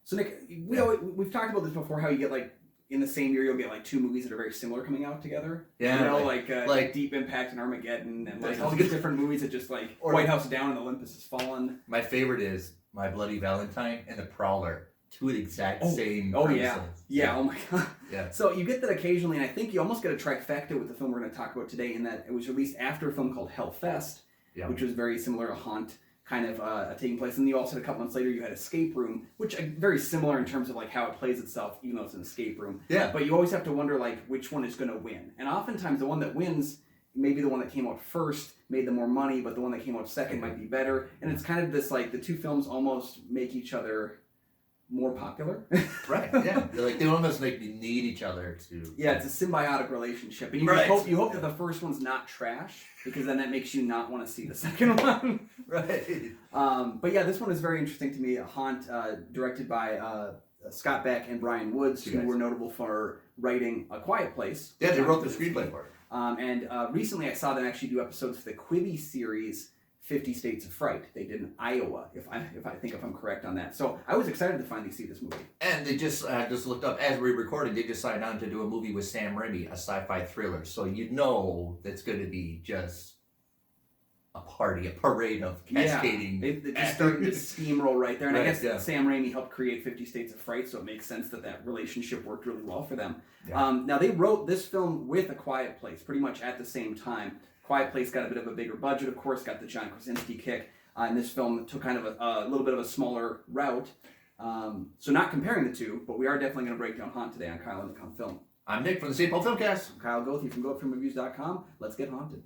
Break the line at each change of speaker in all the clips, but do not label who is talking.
So Nick, we've talked about this before, how you get like, in the same year, you'll get like two movies that are very similar coming out together.
Yeah.
You know, like Deep Impact and Armageddon, and like all these different movies that just like White House Down and Olympus Has Fallen.
My favorite is My Bloody Valentine and The Prowler. Two exact same
premises. Yeah, oh my god.
Yeah.
So you get that occasionally, and I think you almost get a trifecta with the film we're going to talk about today, in that it was released after a film called Hellfest, which was very similar to Haunt, kind of taking place. And you also had a couple months later, you had Escape Room, which very similar in terms of like how it plays itself, even though it's an escape room.
Yeah.
But you always have to wonder like which one is going to win. And oftentimes the one that wins, maybe the one that came out first made the more money, but the one that came out second might be better. And it's kind of this like the two films almost make each other more popular.
Right, yeah. They almost need each other to...
Yeah, it's a symbiotic relationship. And you hope that the first one's not trash, because then that makes you not want to see the second one.
Right.
But yeah, this one is very interesting to me. Haunt, directed by Scott Beck and Brian Woods, who were notable for writing A Quiet Place.
Yeah, they wrote the screenplay for it.
And recently I saw them actually do episodes for the Quibi series 50 States of Fright. They did in Iowa, if I'm correct on that. So I was excited to finally see this movie.
And they just looked up, as we were recording, they just signed on to do a movie with Sam Raimi, a sci-fi thriller. So you know that's going to be just a parade of cascading.
Yeah, they just started to steamroll right there. And I guess Sam Raimi helped create 50 States of Fright, so it makes sense that relationship worked really well for them. Yeah. Now, they wrote this film with A Quiet Place pretty much at the same time. Quiet Place got a bit of a bigger budget, of course, got the John Krasinski kick, and this film took kind of a little bit of a smaller route. So not comparing the two, but we are definitely going to break down Haunt today on Kyle and the Come Film.
I'm Nick from the St. Paul Filmcast.
I'm Kyle Goethe from GoetheFilmReviews.com. Let's get haunted.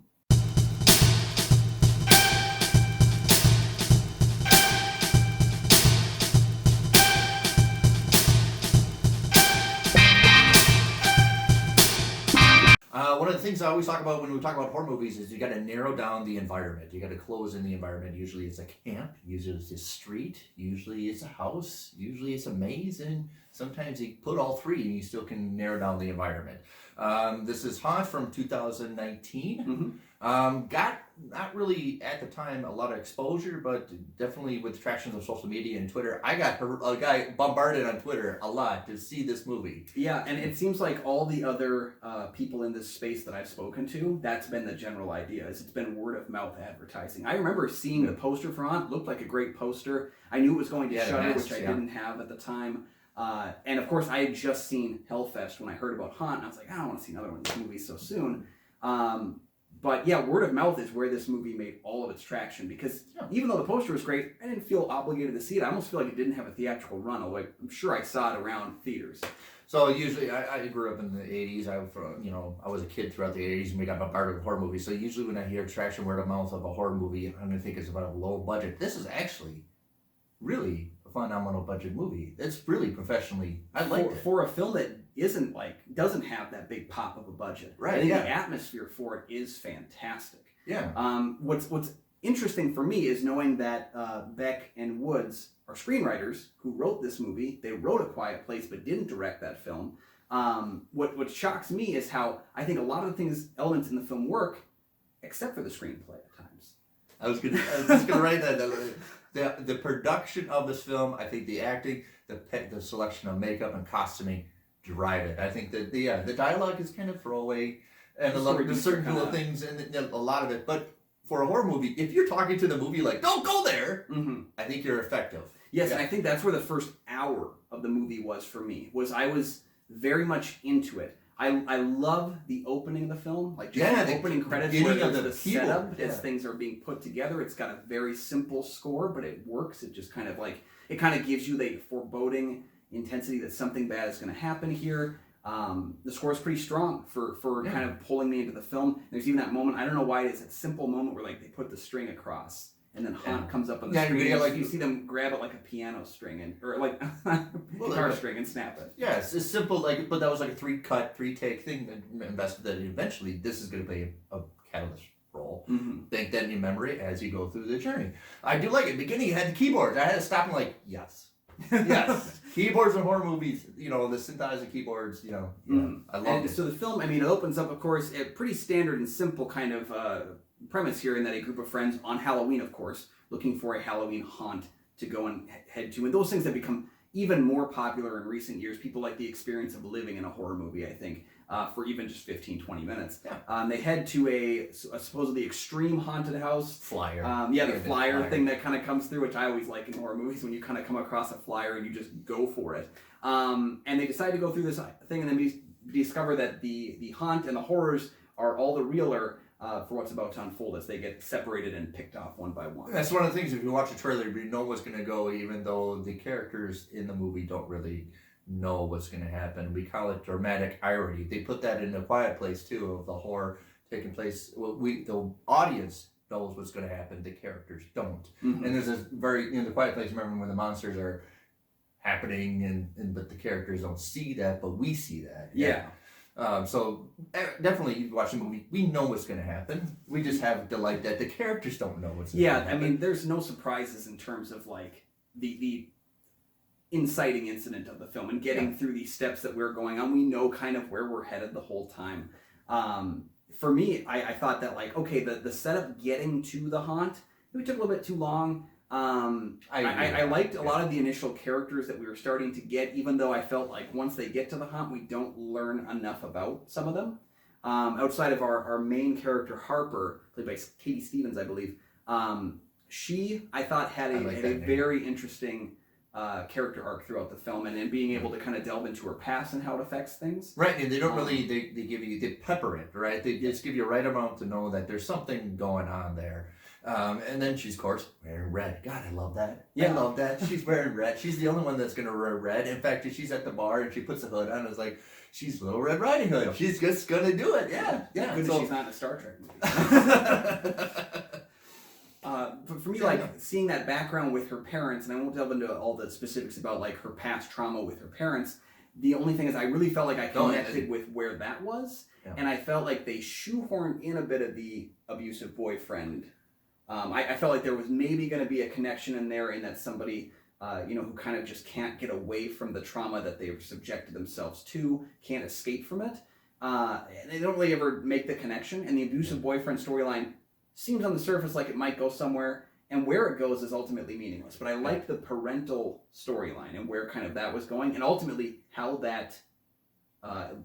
One of the things I always talk about when we talk about horror movies is you got to narrow down the environment. You got to close in the environment. Usually it's a camp. Usually it's a street. Usually it's a house. Usually it's a maze. And sometimes you put all three and you still can narrow down the environment. This is Haunt from 2019. Got not really at the time a lot of exposure, but definitely with tractions of social media and Twitter. I got a guy bombarded on Twitter a lot to see this movie.
Yeah, and it seems like all the other people in this space that I've spoken to, that's been the general idea. It's been word of mouth advertising. I remember seeing the poster for Haunt. Looked like a great poster. I knew it was going to Shudder, which I didn't have at the time. And of course, I had just seen Hellfest when I heard about Haunt, and I was like, I don't want to see another one of these movies so soon. But yeah, word of mouth is where this movie made all of its traction, because even though the poster was great, I didn't feel obligated to see it. I almost feel like it didn't have a theatrical run, although I'm sure I saw it around theaters.
So usually, I grew up in the 80s. I was a kid throughout the 80s, and we got bombarded with horror movies. So usually when I hear traction word of mouth of a horror movie, I'm going to think it's about a low budget. This is actually really a phenomenal budget movie. It's really professionally, I liked it. For
a film that doesn't have that big pop of a budget.
Right.
I think the atmosphere for it is fantastic.
Yeah.
What's interesting for me is knowing that Beck and Woods are screenwriters who wrote this movie. They wrote A Quiet Place but didn't direct that film. What shocks me is how I think a lot of the elements in the film work, except for the screenplay at times.
I was just gonna write that. The production of this film, I think the acting, the selection of makeup and costuming drive it. I think that the dialogue is kind of throwaway, and there's certain little things and a lot of it. But for a horror movie, if you're talking to the movie like, don't go there, I think you're effective.
Yes, and I think that's where the first hour of the movie was for me. I was very much into it. I love the opening of the film, the opening credits where there's the setup as things are being put together. It's got a very simple score, but it works. It just kind of gives you the foreboding intensity that something bad is going to happen here. The score is pretty strong for kind of pulling me into the film. There's even that moment, I don't know why it is, that simple moment where they put the string across. And then Haunt comes up on the screen. You see them grab it like a piano string or guitar string and snap it.
Yeah, it's simple. But that was like a 3-take thing that invested that eventually this is going to play a catalyst role. Think that in your memory as you go through the journey. I do like it. Beginning, you had the keyboards. I had to stop and yes. Keyboards in horror movies. The synthesizer keyboards. I love it.
So the film, it opens up, of course, a pretty standard and simple kind of premise here, in that a group of friends on Halloween, of course, looking for a Halloween haunt to go and head to, and those things that become even more popular in recent years. People like the experience of living in a horror movie, I think, for even just 15, 20 minutes.
Yeah.
They head to a supposedly extreme haunted house.
Flyer.
The flyer thing that kind of comes through, which I always like in horror movies, when you kind of come across a flyer and you just go for it. And they decide to go through this thing, and then we discover that the haunt and the horrors are all the realer for what's about to unfold as they get separated and picked off one by one.
That's one of the things, if you watch the trailer, you know what's going to go, even though the characters in the movie don't really know what's going to happen. We call it dramatic irony. They put that in A Quiet Place, too, of the horror taking place. Well, the audience knows what's going to happen. The characters don't. Mm-hmm. And there's this very, The Quiet Place, remember when the monsters are happening, but the characters don't see that, but we see that.
Yeah.
So definitely, you watch the movie, we know what's going to happen. We just have delight that the characters don't know what's going to happen.
Yeah, I mean, there's no surprises in terms of like the inciting incident of the film and getting through these steps that we're going on. We know kind of where we're headed the whole time. For me, I thought that like, okay, the setup getting to the haunt, it took a little bit too long. I liked a lot of the initial characters that we were starting to get, even though I felt like once they get to the haunt, we don't learn enough about some of them. Outside of our main character, Harper, played by Katie Stevens, I believe, she, I thought, had a very interesting character arc throughout the film, and being able to kind of delve into her past and how it affects things.
Right, and they don't really, they pepper it, right? They just give you the right amount to know that there's something going on there. And then she's, of course, wearing red. God, I love that. Yeah. I love that. She's wearing red. She's the only one that's going to wear red. In fact, if she's at the bar and she puts the hood on, it's like, she's Little Red Riding Hood. She's just going to do it. Yeah.
Good that she's not in a Star Trek movie. For me, like, seeing that background with her parents, and I won't delve into all the specifics about, like, her past trauma with her parents, the only thing is I really felt like I connected with where that was, and I felt like they shoehorned in a bit of the abusive boyfriend. I felt like there was maybe going to be a connection in there, in that somebody, who kind of just can't get away from the trauma that they've subjected themselves to, can't escape from it. And they don't really ever make the connection, and the abusive boyfriend storyline seems on the surface like it might go somewhere, and where it goes is ultimately meaningless. But I liked the parental storyline and where kind of that was going, and ultimately how that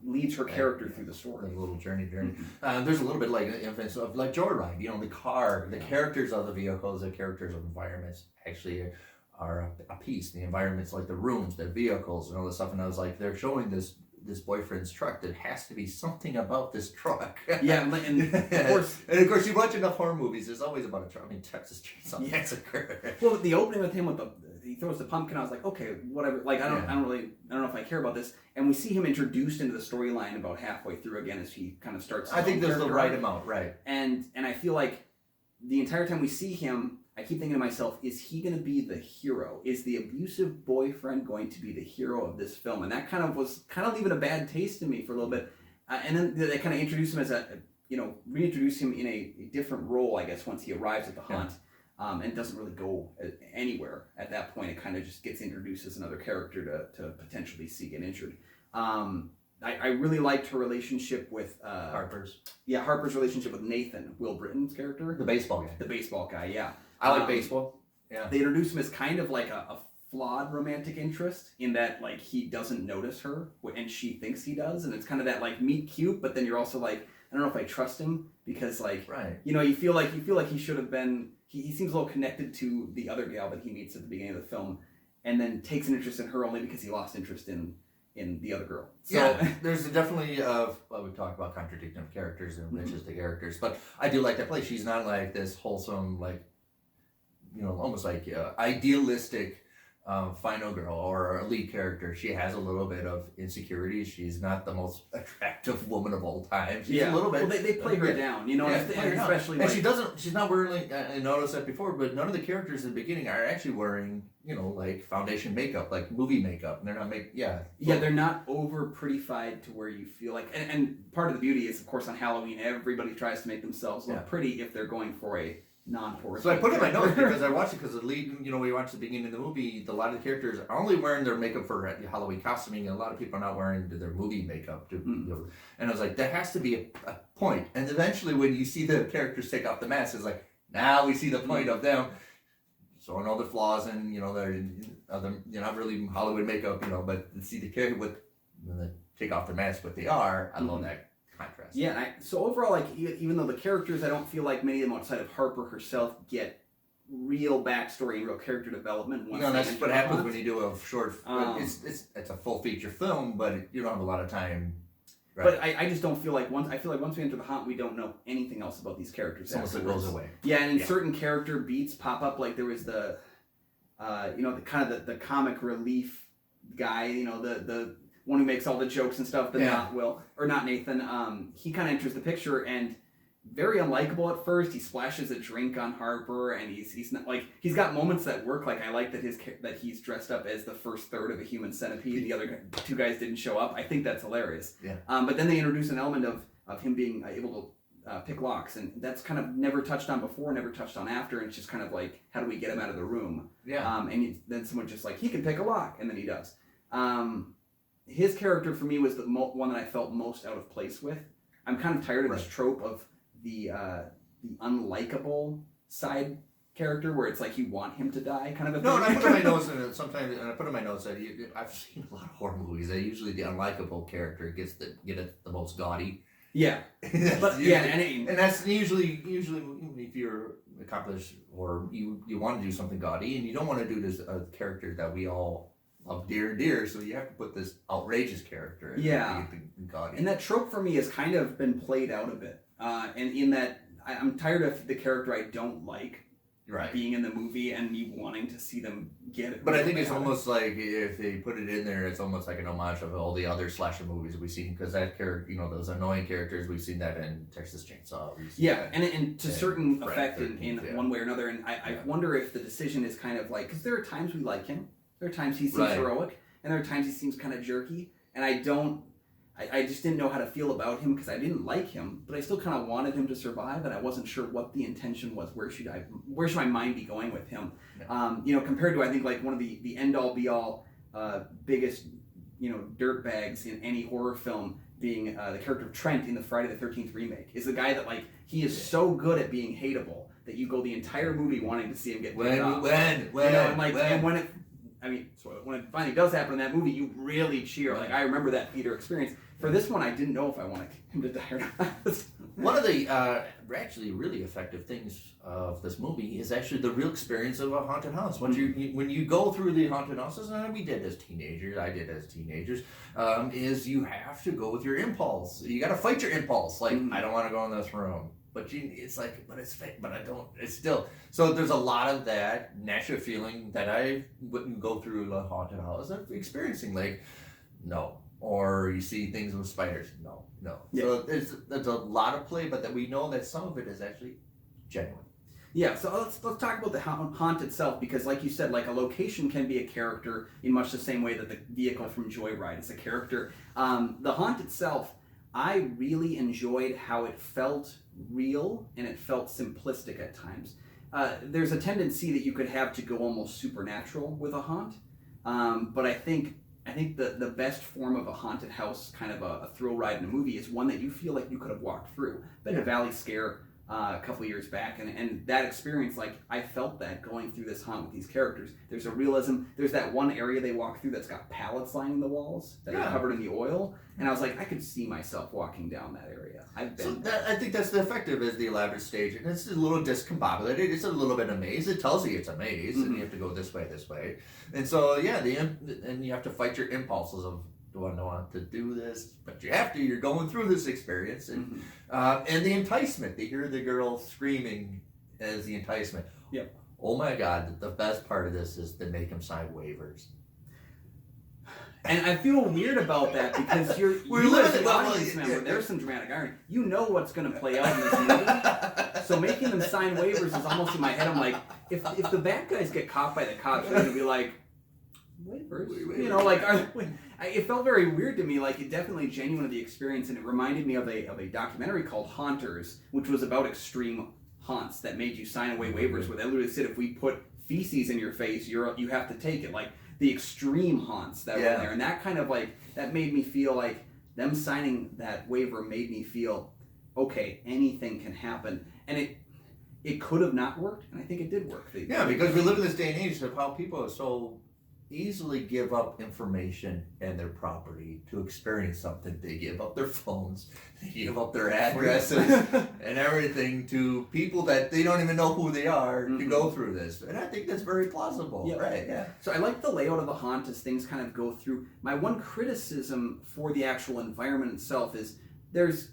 leads her character through the story.
Like a little journey. There's a little bit like influence of like Joyride. The car, the characters of the vehicles, the characters of environments actually are a piece. The environments, like the rooms, the vehicles, and all this stuff. And I was like, they're showing this boyfriend's truck. There has to be something about this truck.
Yeah, and
of course, you watch enough horror movies. There's always about a truck. I mean, Texas Chainsaw Massacre.
Well, the opening with him he throws the pumpkin. I was like, okay, whatever. Like, I don't know if I care about this. And we see him introduced into the storyline about halfway through again as he kind of starts.
I think there's the right amount, right?
And I feel like the entire time we see him, I keep thinking to myself, is he going to be the hero? Is the abusive boyfriend going to be the hero of this film? And that kind of was leaving a bad taste in me for a little bit. And then they kind of introduce him as reintroduce him in a different role, I guess, once he arrives at the haunt. And doesn't really go anywhere at that point. It kind of just gets introduced as another character to potentially see get injured. I really liked her relationship with
Harper's
relationship with Nathan, Will Britton's character,
the baseball guy.
Yeah,
I like baseball. Yeah,
they introduced him as kind of like a flawed romantic interest, in that like he doesn't notice her and she thinks he does, and it's kind of that like meet cute, but then you're also like, I don't know if I trust him, because like,
right,
you feel like he should have been. He seems a little connected to the other gal that he meets at the beginning of the film, and then takes an interest in her only because he lost interest in the other girl. So,
yeah, there's definitely we talk about contradiction of characters and riches the characters, but I do like that play. She's not like this wholesome, like, almost like idealistic final girl or a lead character. She has a little bit of insecurities. She's not the most attractive woman of all time. She's a little bit.
Well, they play her down, especially.
And she doesn't. She's not wearing, like, I noticed that before, but none of the characters in the beginning are actually wearing, like foundation makeup, like movie makeup. And they're not
they're not over prettified to where you feel like. And part of the beauty is, of course, on Halloween, everybody tries to make themselves look pretty if they're going for a non-horror.
So I put it in my notes because I watched it, because the lead, we watched the beginning of the movie, a lot of the characters are only wearing their makeup for Halloween costuming, and a lot of people are not wearing their movie makeup. And I was like, there has to be a point. And eventually when you see the characters take off the mask, it's like, now we see the point of them. So I know the flaws and they're not really Hollywood makeup, but see the character when they take off their mask, what they are. I love that contrast.
Yeah, so overall, like even though the characters, I don't feel like many of them outside of Harper herself get real backstory and real character development.
That's what happens when you do a short. It's a full feature film, but you don't have a lot of time. Right.
But I just don't feel like once we enter the haunt, we don't know anything else about these characters.
It's almost goes away.
Yeah, and certain character beats pop up, like there was the, the kind of the comic relief guy, the one who makes all the jokes and stuff, not Nathan. He kind of enters the picture and very unlikable at first. He splashes a drink on Harper, and he's not like he's got moments that work. Like I like that he's dressed up as the first third of a human centipede. The other two guys didn't show up. I think that's hilarious.
Yeah.
But then they introduce an element of him being able to pick locks, and that's kind of never touched on before, never touched on after. And it's just kind of like, how do we get him out of the room?
Yeah.
Then someone just like, he can pick a lock, and then he does. His character for me was the one that I felt most out of place with. I'm kind of tired of this trope of the unlikable side character where it's like you want him to die kind of a thing.
No, and I put in my notes that I've seen a lot of horror movies that usually the unlikable character gets the most gaudy.
Yeah.
And that's usually if you're accomplished or you want to do something gaudy and you don't want to do this character that we all love dear, so you have to put this outrageous character.
Yeah.
Gaudy.
And that trope for me has kind of been played out a bit. And in that, I'm tired of the character I don't like being in the movie and me wanting to see them get it.
But I think it's almost like if they put it in there, it's almost like an homage of all the other slasher movies we've seen, because that character, those annoying characters, we've seen that in Texas Chainsaw.
And to certain effect in one way or another. And I wonder if the decision is kind of like, because there are times we like him, there are times he seems heroic, and there are times he seems kind of jerky, and I just didn't know how to feel about him because I didn't like him, but I still kind of wanted him to survive, and I wasn't sure what the intention was. Where should my mind be going with him? Yeah. Compared to, I think, like one of the end all be all biggest dirt bags in any horror film being the character of Trent in the Friday the 13th remake is the guy that like he is so good at being hateable that you go the entire movie wanting to see him get picked off. When it finally does happen in that movie, you really cheer. Right. Like, I remember that theater experience. For this one, I didn't know if I wanted him to die or not.
One of the actually really effective things of this movie is actually the real experience of a haunted house. When you go through the haunted houses, and we did as teenagers, I did as teenagers, is you have to go with your impulse. You got to fight your impulse. Like, I don't want to go in this room. But it's like, but it's fake, but I don't, it's still. So there's a lot of that natural feeling that I wouldn't go through the haunted house of experiencing, like, no. Or you see things with spiders, no. Yeah. So there's a lot of play, but that we know that some of it is actually genuine.
Yeah, so let's talk about the haunt itself, because like you said, like a location can be a character in much the same way that the vehicle from Joyride is a character. The haunt itself, I really enjoyed how it felt real and it felt simplistic at times. There's a tendency that you could have to go almost supernatural with a haunt, but I think the best form of a haunted house, kind of a thrill ride in a movie, is one that you feel like you could have walked through. Been a Valley Scare a couple of years back, and that experience, like, I felt that going through this haunt with these characters. There's a realism. There's that one area they walk through that's got pallets lining the walls that are covered in the oil, and I was like, I could see myself walking down that area. I've been. So
I think that's the effective as the elaborate stage, and it's a little discombobulated. It's a little bit a maze. It tells you it's a maze, and you have to go this way, and so and you have to fight your impulses of, do I want to do this? But you have to. You're going through this experience, and the enticement. They hear the girl screaming as the enticement.
Yep.
Oh my God! The best part of this is to make them sign waivers.
And I feel weird about that because you as an audience member, there's some dramatic irony. You know what's going to play out in this movie. So making them sign waivers is almost in my head. I'm like, if the bad guys get caught by the cops, they're going to be like, waivers? It felt very weird to me. Like, it definitely genuine of the experience, and it reminded me of a documentary called Haunters, which was about extreme haunts that made you sign away waivers, where they literally said, if we put feces in your face, you have to take it. Like, the extreme haunts that were there, and that kind of that made me feel like them signing that waiver made me feel, okay, anything can happen, and it could have not worked, and I think it did work.
Because we live in this day and age of how people so easily give up information and their property to experience something. They give up their phones, they give up their addresses and everything to people that they don't even know who they are to go through this. And I think that's very plausible. Yeah. Right. Yeah.
So I like the layout of the haunt as things kind of go through. My one criticism for the actual environment itself is there's,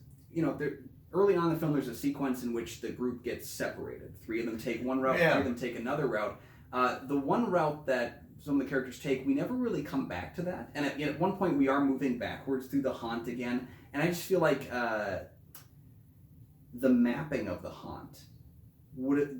early on in the film, there's a sequence in which the group gets separated. 3 of them take one route, 3 of them take another route. The one route that some of the characters take, we never really come back to that. And at one point, we are moving backwards through the haunt again. And I just feel like the mapping of the haunt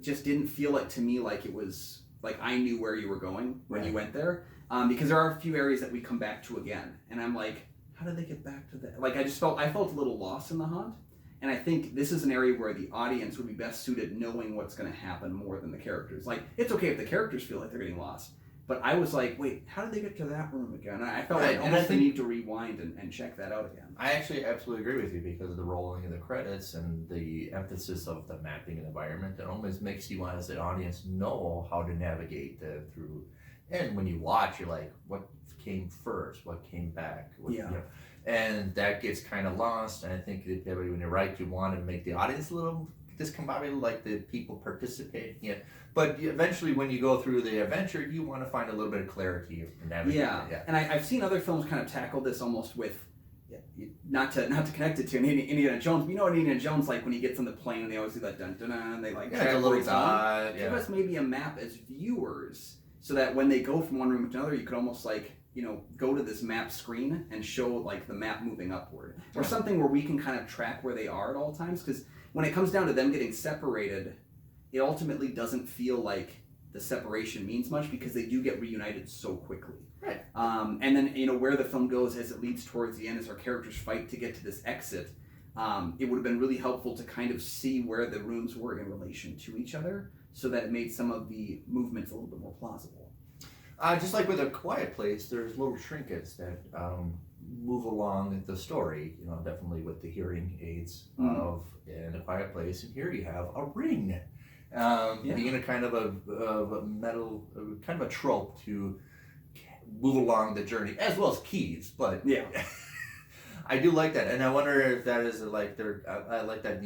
just didn't feel like, to me, like it was, like I knew where you were going when you went there. Because there are a few areas that we come back to again. And I'm like, how did they get back to that? Like, I felt a little lost in the haunt. And I think this is an area where the audience would be best suited knowing what's going to happen more than the characters. Like, it's okay if the characters feel like they're getting lost. But I was like, wait, how did they get to that room again? And I felt like almost the need to rewind and check that out again.
I actually absolutely agree with you because of the rolling of the credits and the emphasis of the mapping and environment. It almost makes you, as an audience, know how to navigate through. And when you watch, you're like, what came first? What came back? And that gets kind of lost. And I think that when you're right, you want to make the audience a little discombobulated, like the people participating in it. But eventually, when you go through the adventure, you want to find a little bit of clarity in navigating it.
And I've seen other films kind of tackle this almost with, not to connect it to Indiana Jones, but you know what Indiana Jones, like when he gets on the plane and they always do that dun dun dun, and they like
a little dot.
Give us maybe a map as viewers, so that when they go from one room to another, you could almost like, go to this map screen and show like the map moving upward, or something where we can kind of track where they are at all times. Because when it comes down to them getting separated, it ultimately doesn't feel like the separation means much because they do get reunited so quickly.
Right.
And then, where the film goes as it leads towards the end, as our characters fight to get to this exit, it would have been really helpful to kind of see where the rooms were in relation to each other, so that it made some of the movements a little bit more plausible.
Just like with A Quiet Place, there's little trinkets that move along the story, definitely with the hearing aids of In A Quiet Place. And here you have a ring, being a kind of a metal, kind of a trope to move along the journey, as well as keys. But I do like that. And I wonder if that is like I like that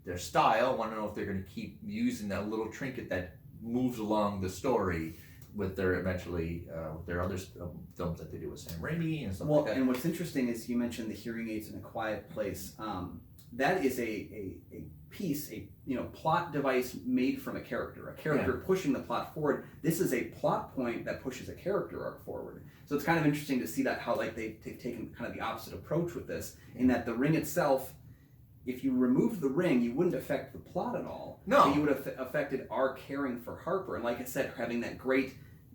their style. I want to know if they're going to keep using that little trinket that moves along the story with their with their other films that they do with Sam Raimi and stuff like that.
And what's interesting is you mentioned the hearing aids in A Quiet Place. That is a piece, plot device made from a character pushing the plot forward. This is a plot point that pushes a character arc forward. So it's kind of interesting to see that how like they've taken kind of the opposite approach with this, in that the ring itself, if you remove the ring, you wouldn't affect the plot at all.
No.
But you would have affected our caring for Harper. And like I said, having that great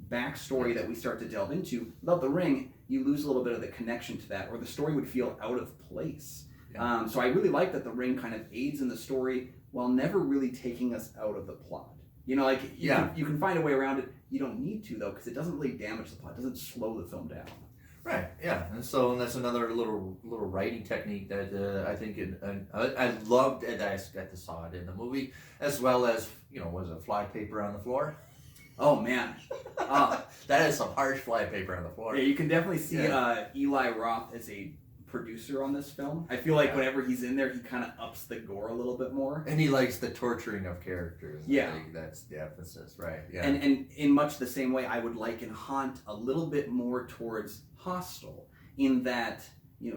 backstory that we start to delve into, without the ring, you lose a little bit of the connection to that, or the story would feel out of place. Yeah. So I really like that the ring kind of aids in the story while never really taking us out of the plot. You can find a way around it. You don't need to, though, because it doesn't really damage the plot. It doesn't slow the film down.
Right. Yeah. And so that's another little writing technique that I think I loved, and I saw it in the movie, as well as was it fly paper on the floor?
Oh man,
that is some harsh fly paper on the floor.
Yeah, you can definitely see Eli Roth as a producer on this film. I feel like whenever he's in there, he kind of ups the gore a little bit more.
And he likes the torturing of characters.
Yeah.
I think that's the emphasis, right? Yeah.
And in much the same way, I would liken Haunt a little bit more towards Hostel, in that,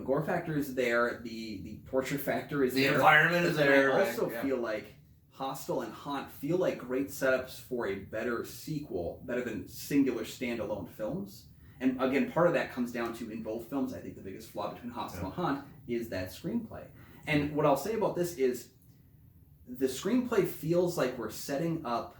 gore factor is there, the torture factor is there.
The environment is there.
I also feel like Hostel and Haunt feel like great setups for a better sequel, better than singular standalone films. And again, part of that comes down to, in both films, I think the biggest flaw between Hostel and Haunt is that screenplay. And what I'll say about this is, the screenplay feels like we're setting up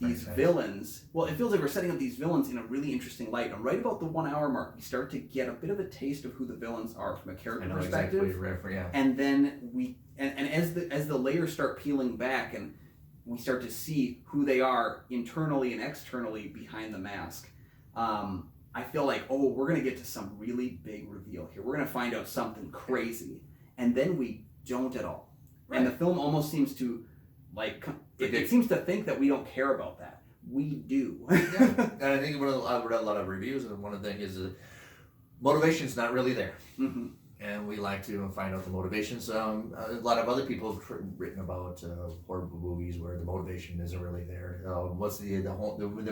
these villains. Well, it feels like we're setting up these villains in a really interesting light. And right about the 1 hour mark, we start to get a bit of a taste of who the villains are from a character perspective.
Exactly.
And then as the layers start peeling back, and we start to see who they are internally and externally behind the mask, I feel like, we're going to get to some really big reveal here. We're going to find out something crazy. And then we don't at all. Right. And the film almost seems to like it seems to think that we don't care about that. We do.
Yeah. And I think I've read a lot of reviews, and one of the things is motivation's not really there.
Mm-hmm.
And we like to find out the motivations. A lot of other people have written about horror movies where the motivation isn't really there. What's the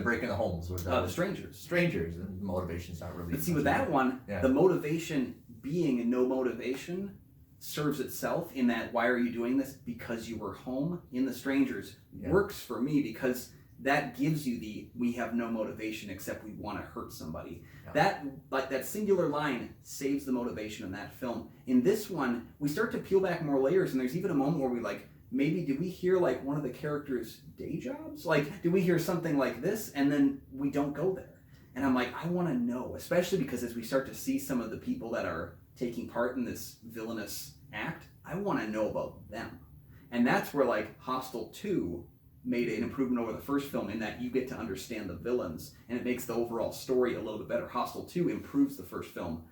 breaking the homes? Or
the Strangers.
Strangers, and the motivation's not really.
But see, with that one, the motivation being no motivation serves itself in that, why are you doing this? Because you were home. In The Strangers works for me because that gives you we have no motivation except we want to hurt somebody. Yeah. That singular line saves the motivation in that film. In this one, we start to peel back more layers, and there's even a moment where we maybe did we hear one of the characters' day jobs? Did we hear something like this? And then we don't go there. And I'm like, I want to know, especially because as we start to see some of the people that are taking part in this villainous act, I want to know about them. And that's where Hostel 2 made an improvement over the first film in that you get to understand the villains, and it makes the overall story a little bit better. Hostel 2 improves the first film.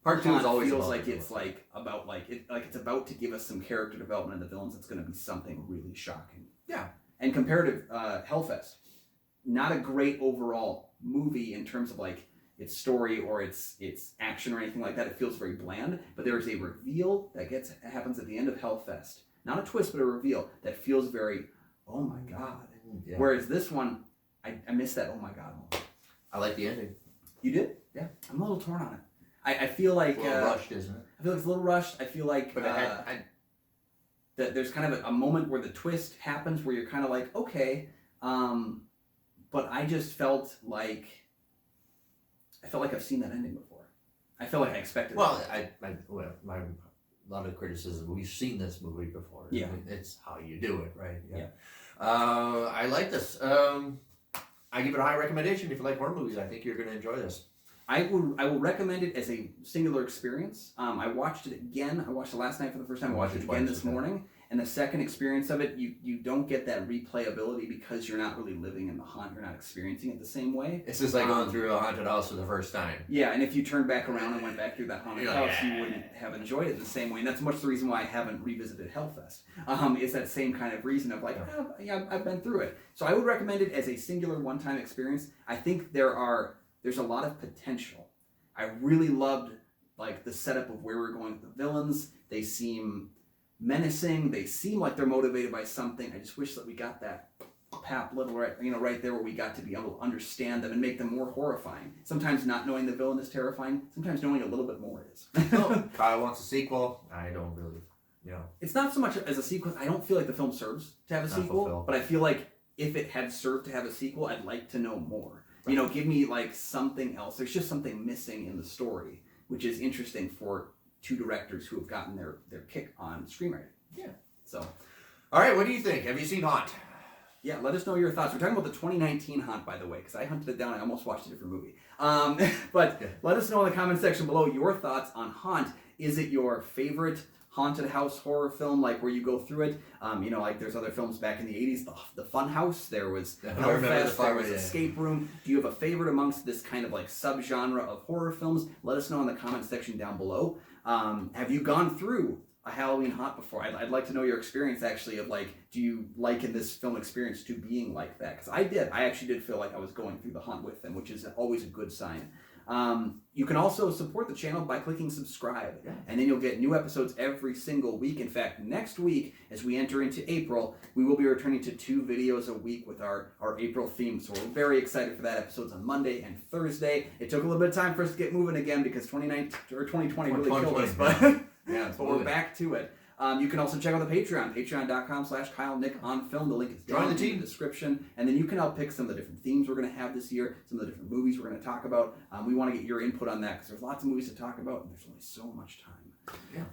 Part 2 is always feels like it's it's about to give us some character development in the villains. It's going to be something really shocking.
Yeah.
And compared to Hellfest, not a great overall movie in terms of its story or its action or anything like that. It feels very bland, but there is a reveal that happens at the end of Hellfest. Not a twist, but a reveal that feels very, oh my God. Yeah. Whereas this one, I missed that oh my God moment.
I like the ending.
You did?
Yeah.
I'm a little torn on it. I feel like...
It's a little rushed, isn't it?
I feel like it's a little rushed. I feel like that there's kind of a moment where the twist happens where you're kind of like, okay, but I just felt like... I've seen that ending before. I feel like I expected
it. My a lot of criticism. We've seen this movie before.
Yeah.
I mean, it's how you do it, right?
Yeah.
I like this. I give it a high recommendation. If you like horror movies, I think you're going to enjoy this.
I will recommend it as a singular experience. I watched it again. I watched it last night for the first time. I watched it again this morning. And the second experience of it, you don't get that replayability because you're not really living in the haunt. You're not experiencing it the same way.
It's just like going through a haunted house for the first time.
Yeah, and if you turned back around and went back through that haunted house, you wouldn't have enjoyed it the same way. And that's much the reason why I haven't revisited Hellfest. Is that same kind of reason of I've been through it. So I would recommend it as a singular one-time experience. I think there's a lot of potential. I really loved the setup of where we're going with the villains. They seem menacing. They seem like they're motivated by something. I just wish that we got that little right there where we got to be able to understand them and make them more horrifying. Sometimes not knowing the villain is terrifying. Sometimes knowing a little bit more is.
Kyle wants a sequel. I don't really,
It's not so much as a sequel. I don't feel like the film serves to have a sequel, but I feel like if it had served to have a sequel, I'd like to know more. Right. Give me something else. There's just something missing in the story, which is interesting for two directors who have gotten their kick on screenwriting. Yeah. So,
all right, what do you think? Have you seen Haunt?
Yeah, let us know your thoughts. We're talking about the 2019 Haunt, by the way, because I hunted it down. I almost watched a different movie. But let us know in the comment section below your thoughts on Haunt. Is it your favorite haunted house horror film, where you go through it? There's other films back in the 80s, the Fun House, there was Hellfest, there was Escape Room. Do you have a favorite amongst this kind of subgenre of horror films? Let us know in the comment section down below. Have you gone through a Halloween haunt before? I'd like to know your experience actually of do you liken this film experience to being like that? Because I did. I actually did feel like I was going through the haunt with them, which is always a good sign. You can also support the channel by clicking subscribe, and then you'll get new episodes every single week. In fact, next week, as we enter into April, we will be returning to 2 videos a week with our April theme. So we're very excited for that. Episodes on Monday and Thursday. It took a little bit of time for us to get moving again because 2020 really killed us, but but we're back to it. You can also check out the Patreon, patreon.com/KyleNickOnFilm. The link is down in the description. And then you can help pick some of the different themes we're going to have this year, some of the different movies we're going to talk about. We want to get your input on that because there's lots of movies to talk about and there's only so much time.
Yeah.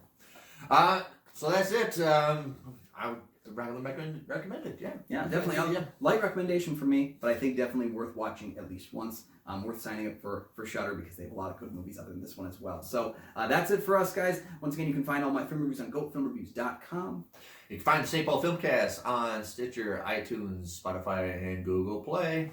So that's it. I would recommend it.
Yeah, definitely. Light recommendation for me, but I think definitely worth watching at least once. Worth signing up for Shudder because they have a lot of good movies other than this one as well. So that's it for us, guys. Once again, you can find all my film reviews on goatfilmreviews.com. You can find the St. Paul Filmcast on Stitcher, iTunes, Spotify, and Google Play.